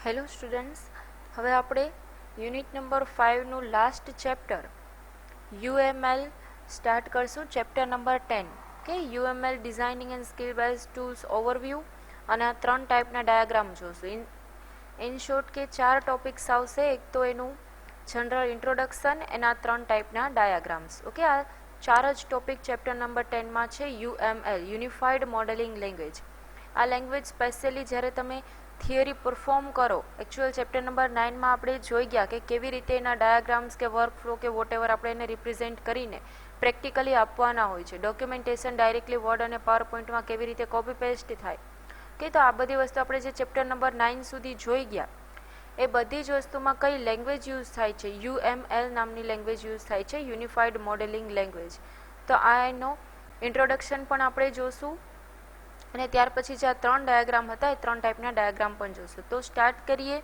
Hello students, હવે આપણે unit number 5નું લાસ્ટ ચેપ્ટર UML સ્ટાર્ટ કરશું. ચેપ્ટર નંબર 10 કે UML designing and skill base tools overview, અને આ 3 ટાઈપના ડાયાગ્રામ જોશું. ઇન શોર્ટ કે 4 ટોપિક્સ આવશે. એક તો એનું જનરલ ઇન્ટ્રોડક્શન, એના 3 ટાઈપના ડાયાગ્રામ્સ. ઓકે, આ 4 જ ટોપિક ચેપ્ટર નંબર 10માં છે. UML unified modelling language. આ લેંગ્વેજ સ્પેશિયલી જ્યારે તમે થિયરી પરફોર્મ કરો, એકચ્યુઅલ ચેપ્ટર નંબર 9માં આપણે જોઈ ગયા કે કેવી રીતે એના ડાયાગ્રામ્સ કે વર્ક ફ્લો કે વોટ એવર આપણે એને રિપ્રેઝેન્ટ કરીને પ્રેક્ટિકલી આપવાના હોય છે. ડોક્યુમેન્ટેશન ડાયરેક્ટલી વર્ડ અને પાવર પોઈન્ટમાં કેવી રીતે કોપી પેસ્ટ થાય, કે તો આ બધી વસ્તુ આપણે જે ચેપ્ટર નંબર 9 સુધી જોઈ ગયા, એ બધી જ વસ્તુમાં કઈ લેંગ્વેજ યુઝ થાય છે? UML નામની લેંગ્વેજ યુઝ થાય છે, યુનિફાઈડ મોડેલિંગ લેંગ્વેજ. તો આ એનો ઇન્ટ્રોડક્શન પણ આપણે જોશું, અને ત્યાર પછી જે આ 3 ડાયાગ્રામ હતા એ 3 ટાઈપના ડાયાગ્રામ પણ જોશું. તો સ્ટાર્ટ કરીએ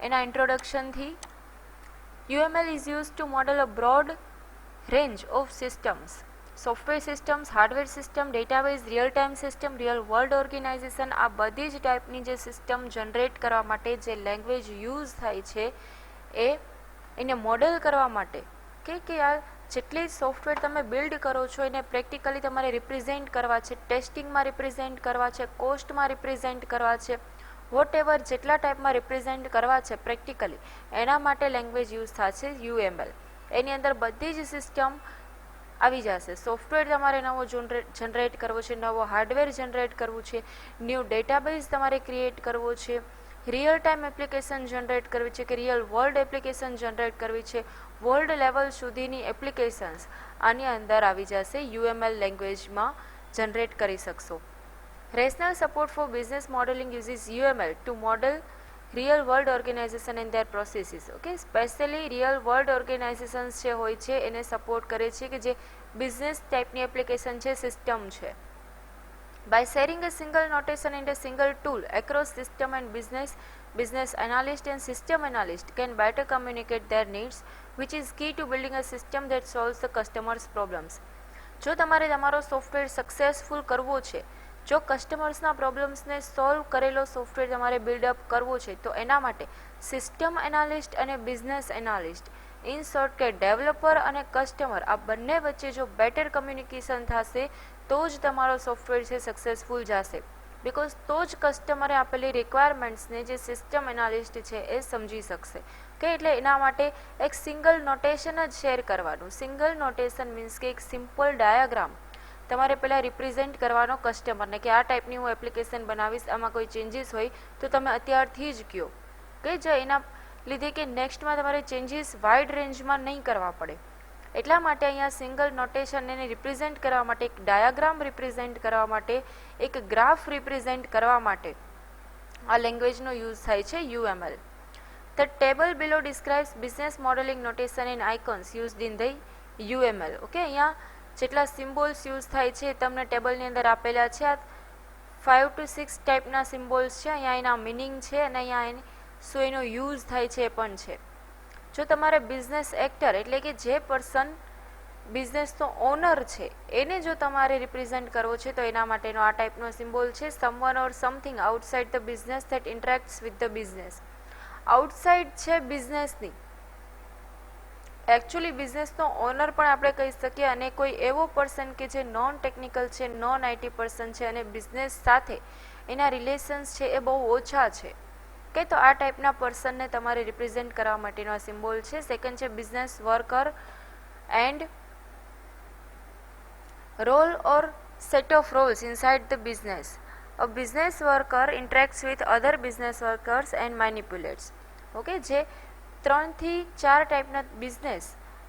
એના ઇન્ટ્રોડક્શનથી. UML is use to model a broad range of systems, software systems, hardware system, database, real time system, real world organisation. આ બધી જ ટાઈપની જે સિસ્ટમ જનરેટ કરવા માટે જે લેંગ્વેજ યુઝ થાય છે, એને મોડેલ કરવા માટે કે આ જેટલી સોફ્ટવેર તમે બિલ્ડ કરો છો એને પ્રેક્ટિકલી તમારે રિપ્રેઝેન્ટ કરવા છે, ટેસ્ટિંગમાં રિપ્રેઝેન્ટ કરવા છે, કોસ્ટમાં રિપ્રેઝેન્ટ કરવા છે, વોટ એવર જેટલા ટાઈપમાં રિપ્રેઝેન્ટ કરવા છે પ્રેક્ટિકલી, એના માટે લેંગ્વેજ યુઝ થશે UML. એની અંદર બધી જ સિસ્ટમ આવી જશે. સોફ્ટવેર તમારે નવો જનરેટ કરવો છે, નવો હાર્ડવેર જનરેટ કરવું છે, ન્યૂ ડેટાબેઝ તમારે ક્રિએટ કરવો છે, રિયલ ટાઈમ એપ્લિકેશન જનરેટ કરવી છે કે રિયલ વર્લ્ડ એપ્લિકેશન જનરેટ કરવી છે, વર્લ્ડ લેવલ સુધીની એપ્લિકેશન્સ આની અંદર આવી જશે. UML લેંગ્વેજમાં જનરેટ કરી શકશો. Rational support for business modeling uses UML to model real world organisation and their processes. Okay, specially real world organisations જે હોય છે એને સપોર્ટ કરે છે કે જે બિઝનેસ ટાઈપની એપ્લિકેશન છે, સિસ્ટમ છે. By sharing a single notation and a single tool across system and business analyst and system analyst can better communicate their needs, which is key to building a system that solves the customer's problems. જો તમારે તમારો software successful કરવો છે, જો કસ્ટમર્સના પ્રોબ્લેમ્સને solve કરેલો software તમારે build-up કરવો છે, તો એના માટે સિસ્ટમ એનાલિસ્ટ અને બિઝનેસ એનાલિસ્ટ, ઇન શોર્ટ કે ડેવલપર અને કસ્ટમર, આ બંને વચ્ચે જો બેટર કમ્યુનિકેશન થશે તો જ તમારો સોફ્ટવેર છે સક્સેસફુલ જશે. બિકોઝ તો જ કસ્ટમરે આપેલી રિક્વાયરમેન્ટ્સને જે સિસ્ટમ એનાલિસ્ટ છે એ સમજી શકશે. કે એટલે એના માટે એક સિંગલ નોટેશન જ શેર કરવાનું. સિંગલ નોટેશન મીન્સ કે એક સિમ્પલ ડાયાગ્રામ તમારે પહેલાં રિપ્રેઝેન્ટ કરવાનો કસ્ટમરને કે આ ટાઈપની હું એપ્લિકેશન બનાવીશ, આમાં કોઈ ચેન્જીસ હોય તો તમે અત્યારથી જ કહો, કે જો એના લીધે કે નેક્સ્ટમાં તમારે ચેન્જીસ વાઇડ રેન્જમાં નહીં કરવા પડે. એટલા માટે અહીંયા સિંગલ નોટેશન એને રિપ્રેઝેન્ટ કરવા માટે, એક ડાયાગ્રામ રિપ્રેઝેન્ટ કરવા માટે, એક ગ્રાફ રિપ્રેઝેન્ટ કરવા માટે આ લેંગ્વેજનો યુઝ થાય છે UML. The table below describes business modeling notation and icons used in the UML. Okay, અહીંયા જેટલા સિમ્બોલ્સ યુઝ થાય છે તમને ટેબલની અંદર આપેલા છે. આ 5 to 6 ટાઈપના સિમ્બોલ્સ છે. અહીંયા એના મિનિંગ છે અને અહીંયા શું એનો યુઝ થાય છે એ પણ છે. જો તમારે બિઝનેસ એક્ટર એટલે કે જે પર્સન બિઝનેસનો ઓનર છે એને જો તમારે રિપ્રેઝેન્ટ કરવો છે તો એના માટેનો આ ટાઈપનો સિમ્બોલ છે. Someone or something outside the business that interacts with the business. Outside છે બિઝનેસની, એકચ્યુઅલી બિઝનેસનો ઓનર પણ આપણે કહી શકીએ, અને કોઈ એવો પર્સન કે જે નોન ટેકનિકલ છે, નોન IT પર્સન છે અને બિઝનેસ સાથે એના રિલેશન્સ છે એ બહુ ઓછા છે, કે તો આ ટાઈપના પર્સનને તમારે રિપ્રેઝેન્ટ કરવા માટેનો આ સિમ્બોલ છે. સેકન્ડ છે business worker and role or set of roles inside the business. A business worker interacts with other business workers and manipulates. Okay, જે 3 થી 4 ટાઈપના બિઝનેસ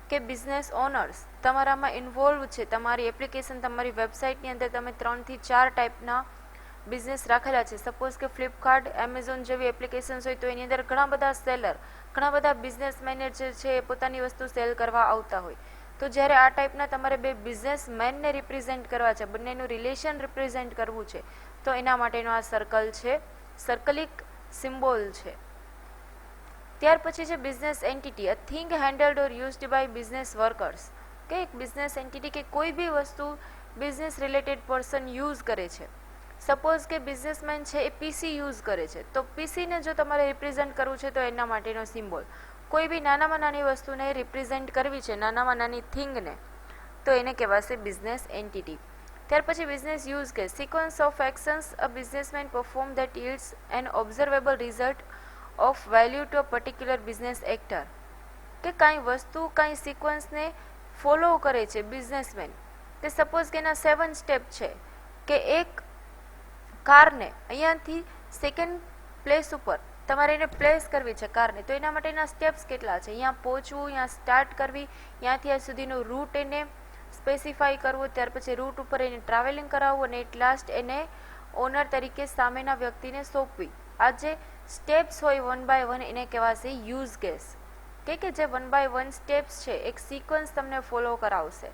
કે બિઝનેસ ઓનર્સ તમારામાં ઇન્વોલ્વ છે. તમારી એપ્લિકેશન, તમારી વેબસાઇટની અંદર તમે 3 થી 4 ટાઈપના બિઝનેસ રાખેલા છે. સપોઝ કે ફ્લિપકાર્ટ, એમેઝોન જેવી એપ્લિકેશન્સ હોય તો એની અંદર ઘણા બધા સેલર, ઘણા બધા બિઝનેસ મેનેજર છે એ પોતાની વસ્તુ સેલ કરવા આવતા હોય. તો જ્યારે આ ટાઈપના તમારે બે બિઝનેસમેનને રિપ્રેઝેન્ટ કરવા છે, બંનેનું રિલેશન રિપ્રેઝેન્ટ કરવું છે, તો એના માટેનો આ સર્કલ છે, સર્કલિક સિમ્બોલ છે. ત્યાર પછી છે business entity, a thing handled or used by business workers. કે એક બિઝનેસ એન્ટિટી કે કોઈ બી વસ્તુ બિઝનેસ રિલેટેડ પર્સન યુઝ કરે છે, સપોઝ કે બિઝનેસમેન છે એ પીસી યુઝ કરે છે, તો પીસીને જો તમારે રિપ્રેઝેન્ટ કરવું છે તો એના માટેનો સિમ્બોલ, કોઈ બી નાનામાં નાની વસ્તુને રિપ્રેઝેન્ટ કરવી છે, નાનામાં નાની થિંગને, તો એને કહેવાશે બિઝનેસ એન્ટિટી. ત્યાર પછી business use case, sequence of actions a businessman perform that yields an observable result of value to a particular business actor, કે કાંઈ વસ્તુ કાંઈ સિક્વન્સને ફોલો કરે છે બિઝનેસમેન, કે સપોઝ કે એના 7 સ્ટેપ છે, કે એક કારને અહીંયાથી સેકન્ડ પ્લેસ ઉપર તમારે એને પ્લેસ કરવી છે કારને, તો એના માટેના સ્ટેપ્સ કેટલા છે, અહીંયા પહોંચવું, અહીંયા સ્ટાર્ટ કરવી, ત્યાંથી આ સુધીનો રૂટ એને સ્પેસિફાઈ કરવો, ત્યાર પછી રૂટ ઉપર એને ટ્રાવેલિંગ કરાવવું અને એટ લાસ્ટ એને ઓનર તરીકે સામેના વ્યક્તિને સોંપવી. આ જે સ્ટેપ્સ હોય 1 બાય 1 એને કહેવાશે યુઝ કેસ, કે જે 1 બાય 1 સ્ટેપ્સ છે એક સિક્વન્સ તમને ફોલો કરાવશે.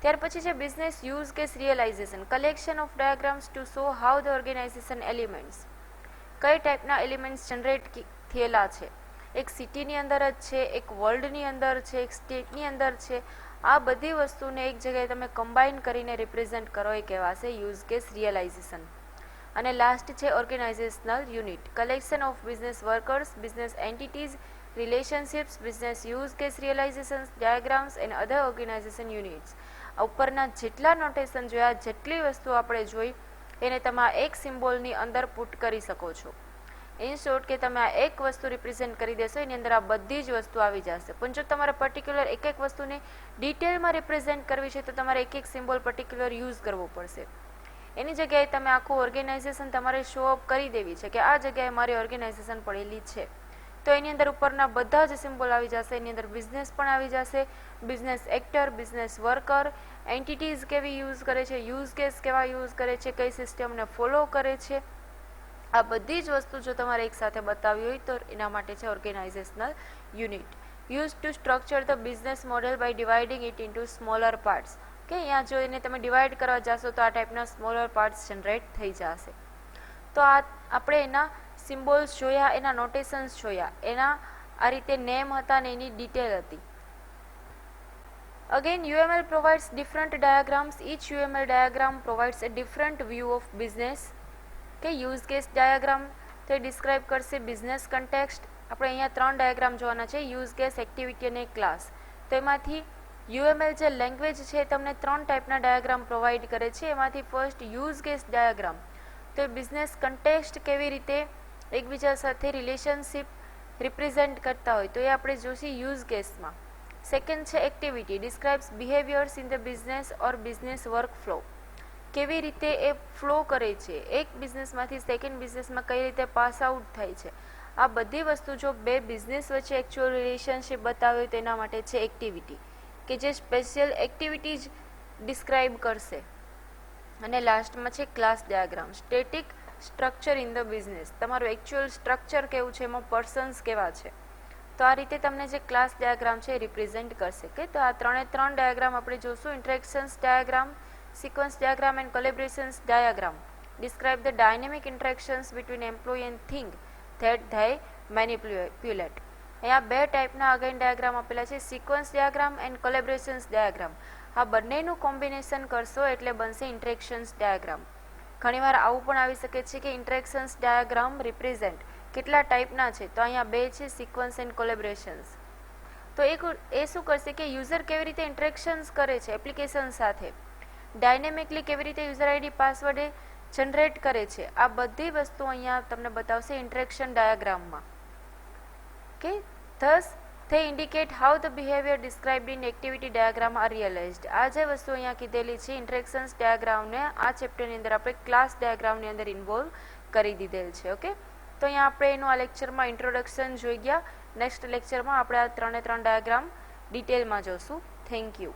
ત્યાર પછી છે business use case realisation, collection of diagrams to show how the organisation elements, કઈ ટાઈપના એલિમેન્ટ્સ જનરેટ થયેલા છે, એક સિટીની અંદર જ છે, એક વર્લ્ડની અંદર છે, એક સ્ટેટની અંદર છે, આ બધી વસ્તુને એક જગ્યાએ તમે કમ્બાઈન કરીને રિપ્રેઝેન્ટ કરો એ કહેવાશે યુઝ કેસ રિયલાઇઝેશન. અને લાસ્ટ છે organisational unit, collection of business workers, business entities, relationships, business use case realisation, diagrams and other organisation units. ઉપરના જેટલા નોટેશન જોયા, જેટલી વસ્તુ આપણે જોઈ, એને તમે આ એક સિમ્બોલની અંદર પુટ કરી શકો છો. ઇન શોર્ટ કે તમે આ એક વસ્તુ રિપ્રેઝેન્ટ કરી દેશો, એની અંદર આ બધી જ વસ્તુ આવી જશે. પણ જો તમારે પર્ટિક્યુલર એક એક વસ્તુને ડિટેલમાં રિપ્રેઝેન્ટ કરવી છે તો તમારે એક એક સિમ્બોલ પર્ટિક્યુલર યુઝ કરવો પડશે. એની જગ્યાએ તમે આખું ઓર્ગેનાઇઝેશન તમારે શો અપ કરી દેવી છે કે આ જગ્યાએ મારી ઓર્ગેનાઇઝેશન પડેલી છે, તો એની અંદર ઉપરના બધા જ સિમ્બોલ આવી જશે. એની અંદર બિઝનેસ પણ આવી જશે, business actor, business worker, entities કેવી યુઝ કરે છે, યુઝ કેસ કેવા યુઝ કરે છે, કઈ સિસ્ટમને ફોલો કરે છે, આ બધી જ વસ્તુ જો તમારે એક સાથે બતાવવી હોય તો એના માટે છે organisational unit. Use to structure the business model by dividing it into smaller parts, કે અહીંયા જો એને તમે ડિવાઈડ કરવા જશો તો આ ટાઈપના સ્મોલર પાર્ટ્સ જનરેટ થઈ જશે. તો આ આપણે એના સિમ્બોલ્સ જોયા, એના નોટેશન્સ જોયા, એના આ રીતે નેમ હતા ને એની ડિટેલ હતી. Again, UML provides different diagrams. Each UML diagram provides a different view of business. કે યુઝ કેસ ડાયાગ્રામ તે ડિસ્ક્રાઇબ કરશે બિઝનેસ કન્ટેક્સ્ટ. આપણે અહીંયા 3 ડાયાગ્રામ જોવાના છે, યુઝ કેસ, એક્ટિવિટી અને ક્લાસ. તો એમાંથી યુએમએલ જે લેંગ્વેજ છે તમને 3 ટાઈપના ડાયાગ્રામ પ્રોવાઈડ કરે છે. એમાંથી ફર્સ્ટ યુઝ કેસ ડાયાગ્રામ, તો બિઝનેસ કન્ટેક્સ્ટ કેવી રીતે એકબીજા સાથે રિલેશનશિપ રિપ્રેઝેન્ટ કરતા હોય તો એ આપણે જોઈશું યુઝ કેસમાં. સેકન્ડ છે activity, describes behaviours in the business or business workflow, કેવી રીતે એ ફ્લો કરે છે, એક બિઝનેસમાંથી સેકન્ડ બિઝનેસમાં કઈ રીતે પાસ આઉટ થાય છે. આ બધી વસ્તુ જો બે બિઝનેસ વચ્ચે એકચ્યુઅલ રિલેશનશિપ બતાવે તો એના માટે છે એક્ટિવિટી, કે જે સ્પેશિયલ એક્ટિવિટી જ ડિસ્ક્રાઇબ કરશે. અને લાસ્ટમાં છે class diagram, static structure in the business, તમારું એકચ્યુઅલ સ્ટ્રક્ચર કેવું છે, એમાં પર્સન્સ કેવા છે. તો આ રીતે તમને જે ક્લાસ ડાયાગ્રામ છે એ રિપ્રેઝેન્ટ કરશે. કે તો આ 3 ડાયાગ્રામ આપણે જોશું, ઇન્ટરેક્શન્સ diagram, sequence diagram and collaborations diagram describe the dynamic interactions between employee and thing that they manipulate. અહીંયા 2 ટાઈપના અગેન ડાયાગ્રામ આપેલા છે, સિક્વન્સ ડાયાગ્રામ એન્ડ કોલેબોરેશન્સ ડાયાગ્રામ. આ બંનેનું કોમ્બિનેશન કરશો એટલે બનશે ઇન્ટરેક્શન્સ ડાયાગ્રામ. ઘણીવાર આવું પણ આવી શકે છે કે ઇન્ટરેક્શન્સ ડાયાગ્રામ રિપ્રેઝેન્ટ કેટલા ટાઈપના છે, તો અહીંયા 2 છે, સિક્વન્સ એન્ડ કોલેબોરેશન્સ. તો એ શું કરશે કે યુઝર કેવી રીતે ઇન્ટરેક્શન્સ કરે છે એપ્લિકેશન સાથે, ડાયનેમિકલી કેવી રીતે યુઝર આઈડી પાસવર્ડ જનરેટ કરે છે, આ બધી વસ્તુ અહીંયા તમને બતાવશે ઇન્ટરેક્શન ડાયાગ્રામમાં. કે thus they indicate how the behavior described in activity diagram are realized. આ જે વસ્તુ અહીંયા કીધેલી છે ઇન્ટરેક્શન્સ ડાયાગ્રામને આ ચેપ્ટરની અંદર આપણે ક્લાસ ડાયાગ્રામની અંદર ઇન્વોલ્વ કરી દીધેલ છે. ઓકે, તો અહીંયા આપણે એનું આ લેક્ચરમાં ઇન્ટ્રોડક્શન જોઈ ગયા. નેક્સ્ટ લેક્ચરમાં આપણે આ 3 ડાયાગ્રામ ડિટેલમાં જોશું. Thank you.